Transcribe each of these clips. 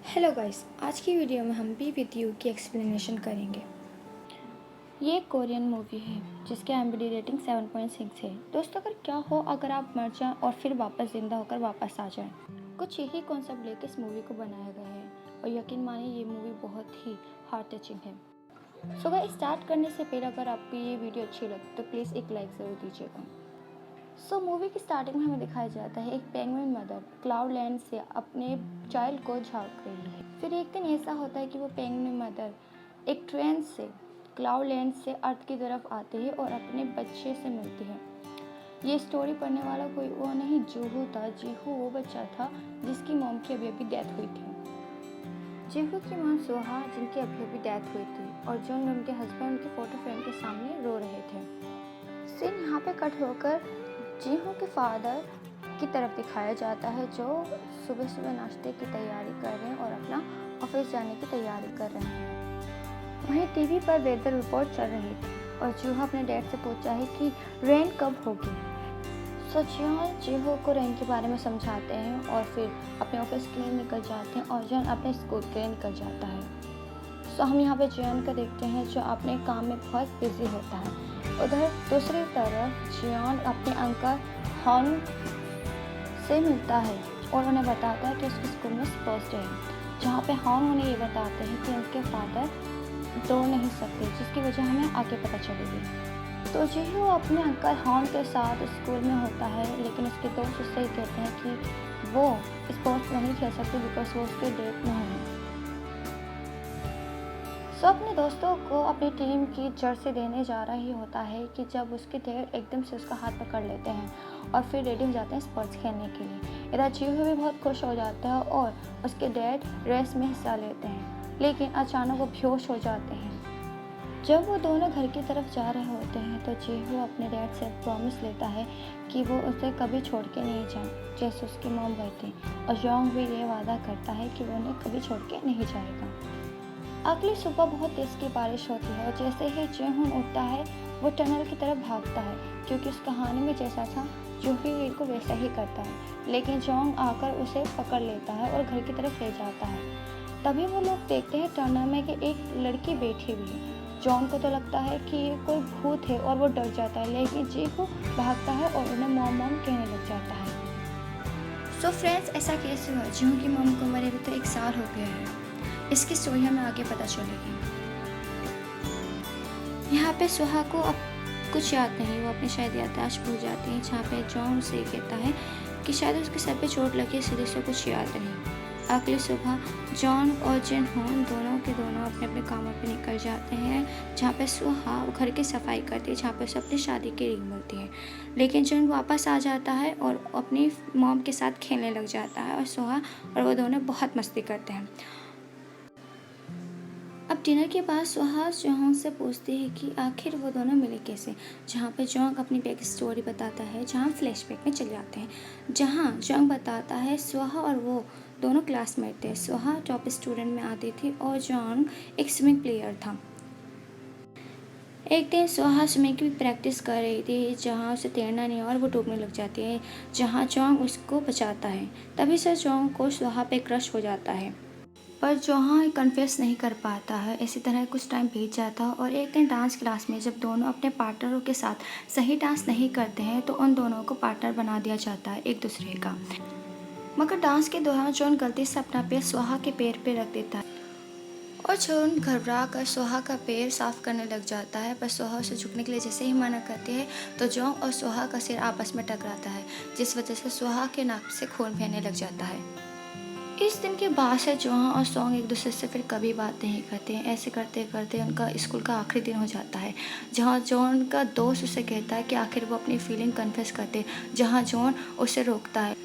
Hello guys, आज की video में हम बी विद यू की एक्सप्लेनेशन करेंगे। ये एक कोरियन मूवी है जिसकी IMDb रेटिंग 7.6 है। दोस्तों, अगर क्या हो अगर आप मर जाएं और फिर वापस ज़िंदा होकर वापस आ जाएं। कुछ यही कॉन्सेप्ट लेकर इस मूवी को बनाया गया है और यकीन मानिए ये मूवी बहुत ही हार्ट टचिंग है। सो गाइस, स्टार्ट करने से पहले अगर आपको ये वीडियो अच्छी लगे तो प्लीज़ एक लाइक ज़रूर दीजिएगा। मूवी की स्टार्टिंग में हमें दिखाया जाता है एक पेंगुइन मदर क्लाउडलैंड से अपने चाइल्ड को झांक रही है। फिर एक दिन ऐसा होता है कि वो पेंगुइन मदर एक ट्रेन से क्लाउडलैंड से अर्थ की तरफ आती है और अपने बच्चे से मिलती है। ये स्टोरी पढ़ने वाला कोई वो नहीं, जीहू था। जीहू वो बच्चा था जिसकी मॉम की अभी डेथ हुई थी। जीहू की मां सोहा, जिनकी अभी डेथ हुई थी, और जो उनके हस्बैंड उनके फोटो फ्रेम के सामने रो रहे थे। सीन यहाँ पे कट होकर जीहू के फादर की तरफ दिखाया जाता है, जो सुबह सुबह नाश्ते की तैयारी कर रहे हैं और अपना ऑफिस जाने की तैयारी कर रहे हैं। वहीं टीवी पर वेदर रिपोर्ट चल रही थी और जीहू अपने डैड से पूछा है कि रेन कब होगी। जीहू को रेन के बारे में समझाते हैं और फिर अपने ऑफिस के लिए निकल जाते हैं और जॉन अपने स्कूल के लिए निकल जाता है। हम यहाँ पे जॉन को देखते हैं जो अपने काम में बहुत बिजी होता है। उधर दूसरी तरफ जियॉन अपने अंकल हॉन से मिलता है और उन्हें बताता है कि उसके स्कूल में स्पोर्ट्स डे है, जहाँ पे हॉन उन्हें ये बताते हैं कि उनके फादर दौड़ नहीं सकते, जिसकी वजह हमें आगे पता चलेगी। तो जीहू अपने अंकल हॉन के साथ स्कूल में होता है, लेकिन उसके दोस्त उससे ही कहते हैं कि वो स्पोर्ट्स नहीं खेल सकते बिकॉज वो उसके डेट में है। अपने दोस्तों को अपनी टीम की जर्सी देने जा रहा ही होता है कि जब उसके डैड एकदम से उसका हाथ पकड़ लेते हैं और फिर रेडी हो जाते हैं स्पोर्ट्स खेलने के लिए। इधर जीहू भी बहुत खुश हो जाता है और उसके डैड रेस में हिस्सा लेते हैं, लेकिन अचानक वो बेहोश हो जाते हैं। जब वो दोनों घर की तरफ जा रहे होते हैं तो जीहू अपने डैड से प्रॉमिस लेता है कि वो उसे कभी छोड़ के नहीं जाए, जैसे उसकी मॉम गई थी, और जोंग भी ये वादा करता है कि वो उन्हें कभी छोड़ के नहीं जाएगा। अगली सुबह बहुत तेज की बारिश होती है और जैसे ही जेहून उठता है वो टनल की तरफ भागता है, क्योंकि उस कहानी में जैसा था जूही वीर को वैसा ही करता है। लेकिन जोंग आकर उसे पकड़ लेता है और घर की तरफ ले जाता है। तभी वो लोग देखते हैं टनल में कि एक लड़की बैठी हुई है। जोंग को तो लगता है कि ये कोई भूत है और वो डर जाता है, लेकिन जीहू भागता है और उन्हें मॉम मॉम कहने लग जाता है। फ्रेंड्स, ऐसा कैसे हुआ? जीहू की मॉम को मरे भी तो 1 साल हो गया है। इसकी स्टोरी हमें आगे पता चलेगी। यहाँ पे सोहा को अब कुछ याद नहीं, वो अपनी शायद याददाश्त भूल जाती है, जहाँ पे जॉन से कहता है कि शायद उसके सर पे चोट लगी, इसलिए उसे कुछ याद नहीं। अगली सुबह जॉन और जिन होन दोनों के दोनों अपने अपने कामों पे निकल जाते हैं, जहाँ पे सोहा घर की सफाई करती है, जहाँ पे उसे अपनी शादी की रिंग मिलती है। लेकिन जिन वापस आ जाता है और अपनी मॉम के साथ खेलने लग जाता है और सोहा और वो दोनों बहुत मस्ती करते हैं। अब डिनर के बाद सोहा जोंग से पूछती है कि आखिर वो दोनों मिले कैसे, जहाँ पे जोंग अपनी बैक स्टोरी बताता है, जहाँ फ्लैशबैक में चले जाते हैं, जहाँ जोंग बताता है सोहा और वो दोनों क्लासमेट थे। सोहा टॉप स्टूडेंट में आती थी और जोंग एक स्विमिंग प्लेयर था। एक दिन सोहा स्विमिंग की प्रैक्टिस कर रही थी, जहाँ उसे तैरना नहीं और वो डूबने लग जाती है, जहाँ जोंग उसको बचाता है। तभी से जोंग को सोहा पे क्रश हो जाता है, पर जोहा कन्फेस नहीं कर पाता है। इसी तरह कुछ टाइम बीत जाता है और एक दिन डांस क्लास में जब दोनों अपने पार्टनरों के साथ सही डांस नहीं करते हैं तो उन दोनों को पार्टनर बना दिया जाता है एक दूसरे का। मगर डांस के दौरान जॉन गलती से अपना पैर सोहा के पैर पे रख देता है और जॉन घबरा कर सोहा का पैर साफ करने लग जाता है, पर सोहा उसे झुकने के लिए जैसे ही मना करती है तो जॉन और सोहा का सिर आपस में टकराता है, जिस वजह से सोहा के नाक से खून बहने लग जाता है। इस दिन के बाद से जोहा और सोंग एक दूसरे से फिर कभी बात नहीं करते हैं। ऐसे करते करते उनका स्कूल का आखिरी दिन हो जाता है, जहाँ जॉन का दोस्त उसे कहता है कि आखिर वो अपनी फीलिंग कन्फेस करते, जहाँ जॉन उसे रोकता है।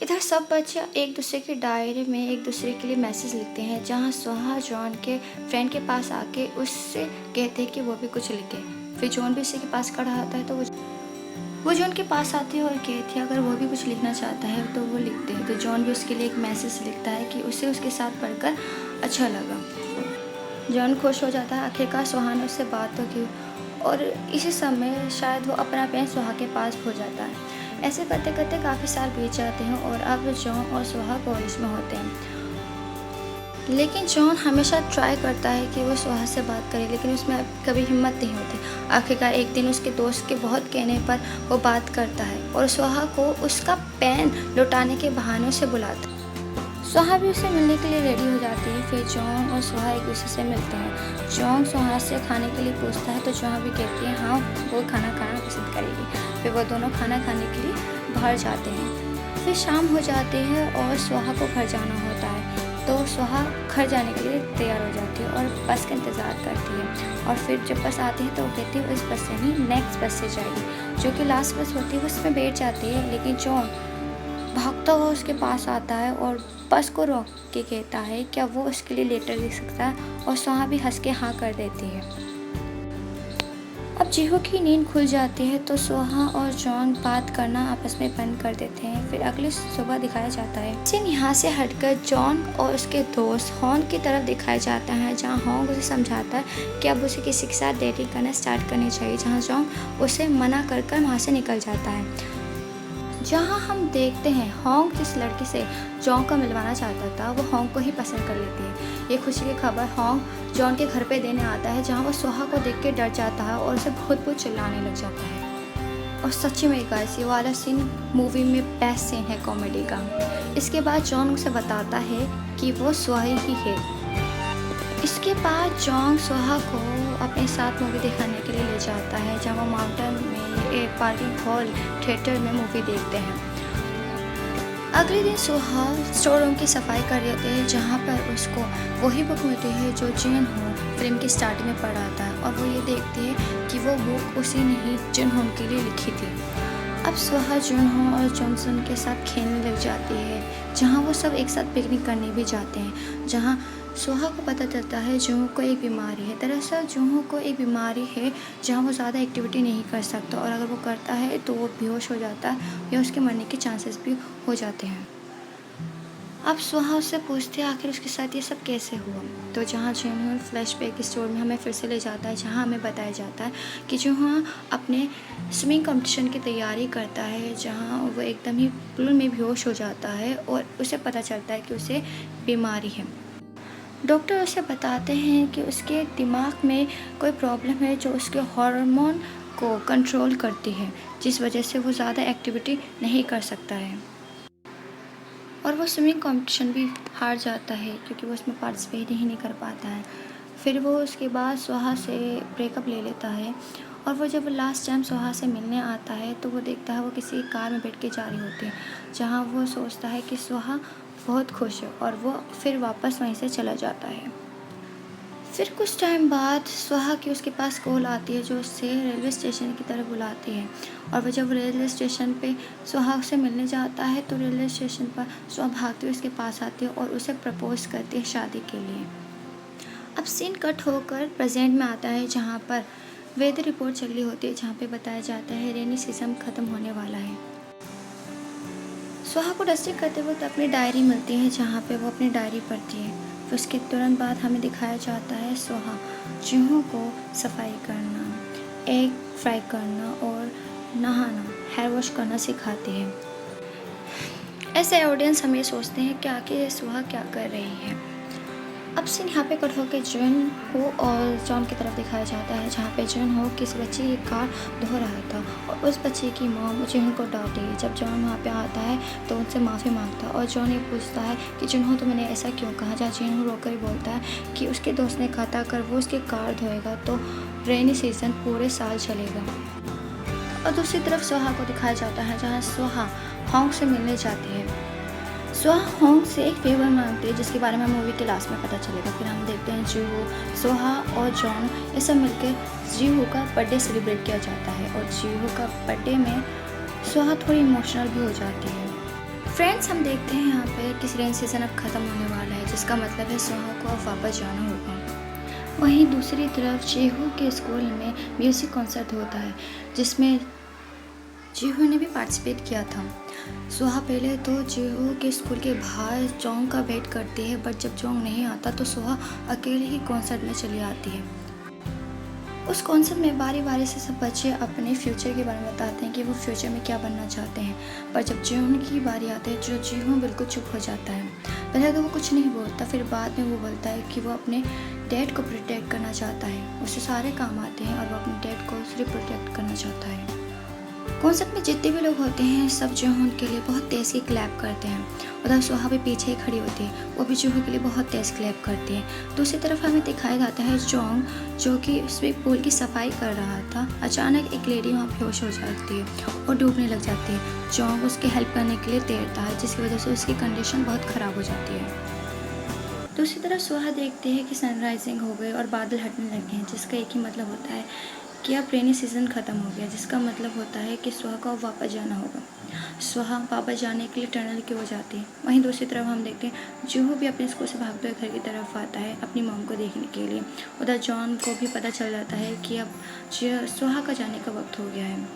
इधर सब बच्चे एक दूसरे की डायरी में एक दूसरे के लिए मैसेज लिखते हैं, जहाँ सोहा जॉन के फ्रेंड के पास आके उससे कहते हैं कि वो भी कुछ लिखे। फिर जॉन भी उसी के पास खड़ा होता है तो वो जॉन के पास आती है और कहती है अगर वो भी कुछ लिखना चाहता है तो वो लिखते हैं। तो जॉन भी उसके लिए एक मैसेज लिखता है कि उसे उसके साथ पढ़कर अच्छा लगा। जॉन खुश हो जाता है, आखिरकार सोहा ने उससे बात तो की, और इसी समय शायद वो अपना पेन सोहा के पास भूल जाता है। ऐसे करते करते काफ़ी साल बीत जाते हैं और अब जॉन और सोहा कॉलेज में होते हैं। लेकिन जॉन हमेशा ट्राई करता है कि वो सुहा से बात करे, लेकिन उसमें कभी हिम्मत नहीं होती। आखिरकार एक दिन उसके दोस्त के बहुत कहने पर वो बात करता है और सुहा को उसका पेन लौटाने के बहानों से बुलाता है। सुहा भी उससे मिलने के लिए रेडी हो जाती है। फिर जॉन और सुहा एक दूसरे से मिलते हैं। जॉन सुहा से खाने के लिए पूछता है तो सुहा भी कहती है हाँ वो खाना खाना पसंद करेगी। फिर वो दोनों खाना खाने के लिए बाहर जाते हैं। फिर शाम हो जाती है और सुहा को घर जाना होता है, तो सुहा घर जाने के लिए तैयार हो जाती है और बस का इंतज़ार करती है। और फिर जब बस आती है तो वो कहती है उस बस से नहीं नेक्स्ट बस से जाएगी, जो कि लास्ट बस होती है उसमें बैठ जाती है। लेकिन जॉन भागता हुआ उसके पास आता है और बस को रोक के कहता है क्या वो उसके लिए लेटर लिख सकता है, और सुहा भी हंस के हाँ कर देती है। अब जीहू की नींद खुल जाती है तो सुहा और जॉन बात करना आपस में बंद कर देते हैं। फिर अगली सुबह दिखाया जाता है। सीन यहाँ से हटकर जॉन और उसके दोस्त हॉन्ग की तरफ दिखाया जाता है, जहाँ हॉन्ग उसे समझाता है कि अब उसे किसी के साथ डेटिंग करना स्टार्ट करनी चाहिए, जहाँ जॉन उसे मना कर वहाँ से निकल जाता है। जहाँ हम देखते हैं हॉन्ग जिस लड़की से जॉन को मिलवाना चाहता था वो हॉन्ग को ही पसंद कर लेती है। ये खुशी की खबर हॉन्ग जॉन के घर पे देने आता है, जहाँ वो सुहा को देख के डर जाता है और उसे बहुत बहुत चिल्लाने लग जाता है। और सच्ची में गाइस ये वाला सीन मूवी में बेस्ट सीन है कॉमेडी का। इसके बाद जॉन उसे बताता है कि वो सुहा ही है। इसके बाद जॉन सुहा को अपने साथ मूवी दिखाने के लिए ले जाता है, जहाँ वो माउंटेन में एक पार्किंग हॉल थिएटर में मूवी देखते हैं। अगले दिन सुहा स्टोर रूम की सफाई कर रही होती है, जहाँ पर उसको वही बुक मिलती है जो जिन हो फिल्म की स्टार्टिंग में पढ़ा था, और वो ये देखती है कि वो बुक उसी ने ही जिन हो के लिए लिखी थी। अब सुहा जुन हो और जॉनसन के साथ खेलने लग जाती है, जहाँ वो सब एक साथ पिकनिक करने भी जाते हैं। जहाँ सुहा को पता चलता है जूहू को एक बीमारी है। दरअसल जूहू को एक बीमारी है जहाँ वो ज़्यादा एक्टिविटी नहीं कर सकता, और अगर वो करता है तो वो बेहोश हो जाता है या उसके मरने के चांसेस भी हो जाते हैं। अब सुहा उससे पूछते हैं आखिर उसके साथ ये सब कैसे हुआ, तो जहाँ जूहू फ्लैशबैक स्टोर में हमें फिर से ले जाता है, जहाँ हमें बताया जाता है कि जूहू अपने स्विमिंग कंपटीशन की तैयारी करता है, जहाँ वो एकदम ही पूल में बेहोश हो जाता है और उसे पता चलता है कि उसे बीमारी है। डॉक्टर उसे बताते हैं कि उसके दिमाग में कोई प्रॉब्लम है जो उसके हार्मोन को कंट्रोल करती है, जिस वजह से वो ज़्यादा एक्टिविटी नहीं कर सकता है। और वो स्विमिंग कंपटीशन भी हार जाता है क्योंकि वो उसमें पार्टिसिपेट ही नहीं कर पाता है। फिर वो उसके बाद सुहा से ब्रेकअप ले लेता है, और वो जब लास्ट टाइम सुहा से मिलने आता है तो वो देखता है वो किसी कार में बैठ के जा रही होती है, जहाँ वो सोचता है कि सुहा बहुत खुश है, और वो फिर वापस वहीं से चला जाता है। फिर कुछ टाइम बाद सुहा की उसके पास कॉल आती है जो उससे रेलवे स्टेशन की तरफ बुलाती है, और वह जब रेलवे स्टेशन पे सुहा से मिलने जाता है तो रेलवे स्टेशन पर सुहा भागती हुई उसके पास आती है और उसे प्रपोज करती है शादी के लिए। अब सीन कट होकर प्रेजेंट में आता है, जहाँ पर वेदर रिपोर्ट चल रही होती है, जहाँ पे बताया जाता है रेनी सीजन ख़त्म होने वाला है। सुहा को डस्टिंग करते वक्त अपनी डायरी मिलती है, जहाँ पे वो अपनी डायरी पढ़ती है। फिर उसके तुरंत बाद हमें दिखाया जाता है सुहा जूहू को सफाई करना, एग फ्राई करना और नहाना, हेयर वॉश करना सिखाती है। ऐसे ऑडियंस हम ये सोचते हैं कि आखिर सुहा क्या कर रही है। अब सीन यहाँ पे कट होकर जून हो और जॉन की तरफ दिखाया जाता है, जहाँ पे जून हो किसी बच्चे की कार धो रहा था और उस बच्चे की मॉम जून को डांटी। जब जॉन वहाँ पे आता है तो उनसे माफ़ी मांगता है और जॉन ये पूछता है कि जून हो तो मैंने ऐसा क्यों कहा, जहाँ जून रोकर ही बोलता है कि उसके दोस्त ने कहा था अगर वो उसकी कार धोएगा तो रेनी सीजन पूरे साल चलेगा। और दूसरी तरफ सुहा को दिखाया जाता है, जहाँ सुहा हॉन्ग से मिलने जाती है। सुहा हॉन्ग से एक फेवर मांगती है जिसके बारे में मूवी के लास्ट में पता चलेगा। फिर हम देखते हैं जूहू, सुहा और जॉन ये सब मिलकर जूहू का बर्थडे सेलिब्रेट किया जाता है, और जूहू का बर्थडे में सुहा थोड़ी इमोशनल भी हो जाती है। फ्रेंड्स, हम देखते हैं यहाँ पे कि रेन सीजन अब ख़त्म होने वाला है, जिसका मतलब है सुहा को अब वापस जाना होगा। वहीं दूसरी तरफ जूहू के स्कूल में म्यूज़िक कॉन्सर्ट होता है, जिसमें जूहू ने भी पार्टिसिपेट किया था। सुहा पहले तो जूहू के स्कूल के बाहर जोंग का वेट करती है, बट जब जोंग नहीं आता तो सुहा अकेले ही कॉन्सर्ट में चली आती है। उस कॉन्सर्ट में बारी बारी से सब बच्चे अपने फ्यूचर के बारे में बताते हैं कि वो फ्यूचर में क्या बनना चाहते हैं, पर जब जूहू की बारी आती है जो जूहू बिल्कुल चुप हो जाता है। पहले तो वो कुछ नहीं बोलता चाहता, फिर बाद में वो बोलता है कि वो अपने डैड को प्रोटेक्ट करना चाहता है। उसे सारे काम आते हैं और वो अपने डैड को सिर्फ प्रोटेक्ट करना चाहता है। कॉन्सर्ट में जितने भी लोग होते हैं सब जूहों के लिए बहुत तेज़ की क्लैप करते हैं। उधर सुहा भी पीछे ही खड़ी होती है, वो भी जूहों के लिए बहुत तेज़ क्लैप करती है। दूसरी तरफ हमें दिखाया जाता है जोंग, जो कि स्विमिंग पूल की सफाई कर रहा था। अचानक एक लेडी वहाँ बेहोश हो जाती है और डूबने लग जाती है। जोंग उसकी हेल्प करने के लिए तैरता है, जिसकी वजह से उसकी कंडीशन बहुत ख़राब हो जाती है। दूसरी तरफ सुहा देखती है कि सनराइजिंग हो गई और बादल हटने लगे हैं, जिसका एक ही मतलब होता है कि अब रेनी सीज़न ख़त्म हो गया, जिसका मतलब होता है कि सुहा को अब वापस जाना होगा। सुहा वापस जाने के लिए टनल की ओर जाती है। वहीं दूसरी तरफ हम देखते हैं जूहू भी अपने स्कूल से भागते हुए घर की तरफ आता है अपनी मॉम को देखने के लिए। उधर जॉन को भी पता चल जाता है कि अब सुहा का जाने का वक्त हो गया है।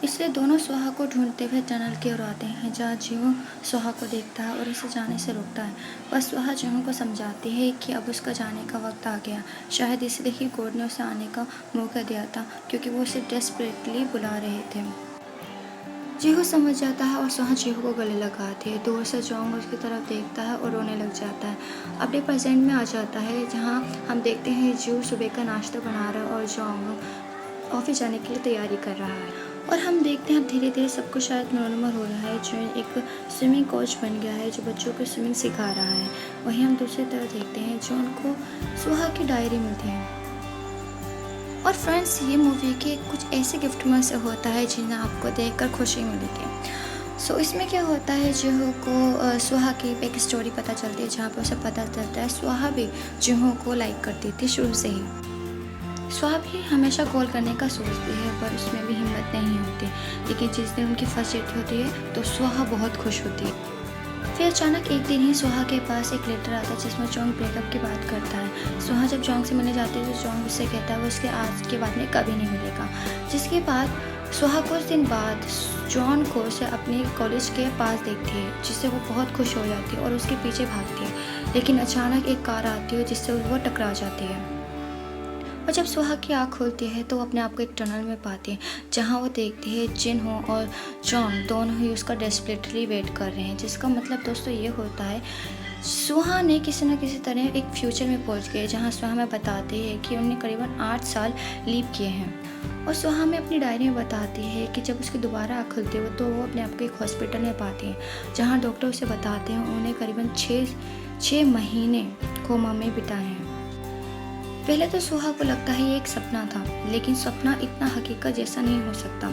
इसलिए दोनों सुहा को ढूंढते हुए टनल की ओर आते हैं, जहाँ जीहू सुहा को देखता है और उसे जाने से रोकता है। बस सुहा जीहू को समझाती है कि अब उसका जाने का वक्त आ गया। शायद इसलिए ही गॉड ने उसे आने का मौका दिया था, क्योंकि वो उसे डेस्परेटली बुला रहे थे। जीहू समझ जाता है और सुहा जीहू को गले लगाती है। दूर से जोंग उसकी तरफ देखता है और रोने लग जाता है। अपने प्रेजेंट में आ जाता है, जहाँ हम देखते हैं जीहू सुबह का नाश्ता बना रहा है और जोंग ऑफिस जाने के लिए तैयारी कर रहा है। और हम देखते हैं धीरे धीरे सब कुछ शायद नॉर्मल हो रहा है। जो एक स्विमिंग कोच बन गया है, जो बच्चों को स्विमिंग सिखा रहा है। वहीं हम दूसरी तरफ देखते हैं जो उनको सुहा की डायरी मिलती है। और फ्रेंड्स, ये मूवी के कुछ ऐसे गिफ्ट में से होता है जिन्हें आपको देखकर खुशी मिलेगी। सो इसमें क्या होता है, जुहो को सुहा की बैक स्टोरी पता चलती है, जहाँ पर उसे पता चलता है सुहा भी जुहो को लाइक करती थी शुरू से ही। सुहा भी हमेशा कॉल करने का सोचती है, पर उसमें भी हिम्मत नहीं होती। लेकिन जिस दिन उनकी फर्स्ट डेट होती है तो सुहा बहुत खुश होती है। फिर अचानक एक दिन ही सुहा के पास एक लेटर आता है, जिसमें जोंग ब्रेकअप की बात करता है। सुहा जब जोंग से मिलने जाती है तो जोंग उससे कहता है वो उसके आज के बाद में कभी नहीं मिलेगा। जिसके बाद सुहा कुछ दिन बाद जॉन को उसे अपने कॉलेज के पास देखती है, जिससे वो बहुत खुश हो जाती है और उसके पीछे भागती है। लेकिन अचानक एक कार आती है जिससे वो टकरा जाती है। और जब सुहा की आँख खुलती है तो वो अपने आप को एक टनल में पाती है, जहाँ वो देखती है जिनहो और जॉन दोनों ही उसका डेस्परेटली वेट कर रहे हैं। जिसका मतलब दोस्तों ये होता है सुहा ने किसी न किसी तरह एक फ्यूचर में पहुंच गए, जहां सुहा हमें बताते हैं कि उन्हें करीबन 8 साल लीव किए हैं। और सुहा में अपनी डायरी में बताती है कि जब उसकी दोबारा आँख खुलती है तो वो अपने आप को एक हॉस्पिटल में पाती है, जहां डॉक्टर उसे बताते हैं उन्हें करीबन 6 महीने कोमा में बिताए हैं। पहले तो सुहा को लगता है ये एक सपना था, लेकिन सपना इतना हकीकत जैसा नहीं हो सकता।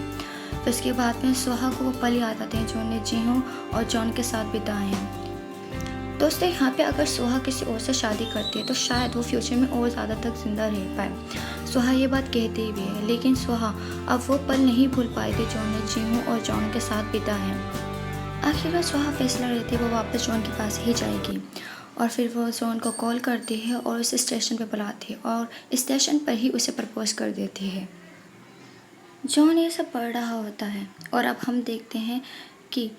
फिर उसके बाद में सुहा को वो पल याद आते हैं जो उन्हें जीहू और जॉन के साथ बिताए हैं। दोस्तों, यहाँ पे अगर सुहा किसी और से शादी करती है तो शायद वो फ्यूचर में और ज़्यादा तक जिंदा रह पाए। सुहा ये बात कहती भी है, लेकिन सुहा अब वो पल नहीं भूल पाएगी जो उन्हें जीहू और जॉन के साथ बिता है। आखिर में सुहा फैसला लेती है वो वापस जॉन के पास ही जाएगी। और फिर वो जॉन को कॉल करती है और उसे स्टेशन पर बुलाती है और स्टेशन पर ही उसे प्रपोज कर देती है। जॉन ये सब पढ़ रहा होता है और अब हम देखते हैं कि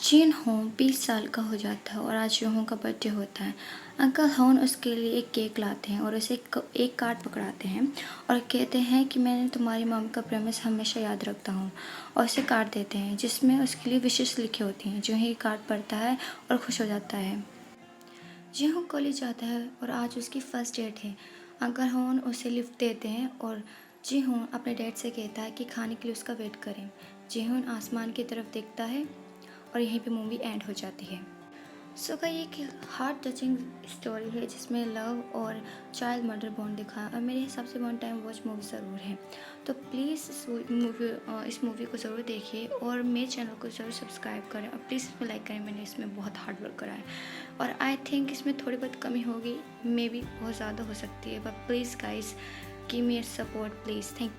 जिनहो 20 साल का हो जाता है और आज जिनहो का बर्थडे होता है। अंकल हॉन उसके लिए एक केक लाते हैं और उसे एक कार्ड पकड़ाते हैं और कहते हैं कि मैंने तुम्हारी मॉम का प्रॉमिस हमेशा याद रखता हूँ, और उसे कार्ड देते हैं जिसमें उसके लिए विशेष लिखी होती हैं। जो ही कार्ड पढ़ता है और खुश हो जाता है। जिनहो कॉलेज जाता है और आज उसकी फर्स्ट डेट है। अंकल हॉन उसे लिफ्ट देते हैं और जिहोन अपने डैड से कहता है कि खाने के लिए उसका वेट करें। जिहोन आसमान की तरफ देखता है और यहीं पे मूवी एंड हो जाती है। सो का ये एक हार्ट टचिंग स्टोरी है जिसमें लव और चाइल्ड मर्डर बॉन्ड दिखा है, और मेरे हिसाब से वन टाइम वॉच मूवी ज़रूर है। तो प्लीज़ इस मूवी को ज़रूर देखिए और मेरे चैनल को ज़रूर सब्सक्राइब करें और प्लीज़ इसमें लाइक करें। मैंने इसमें बहुत हार्ड वर्क करा है और आई थिंक इसमें थोड़ी बहुत कमी होगी, मे बी बहुत ज़्यादा हो सकती है, but please guys give me support please. Thank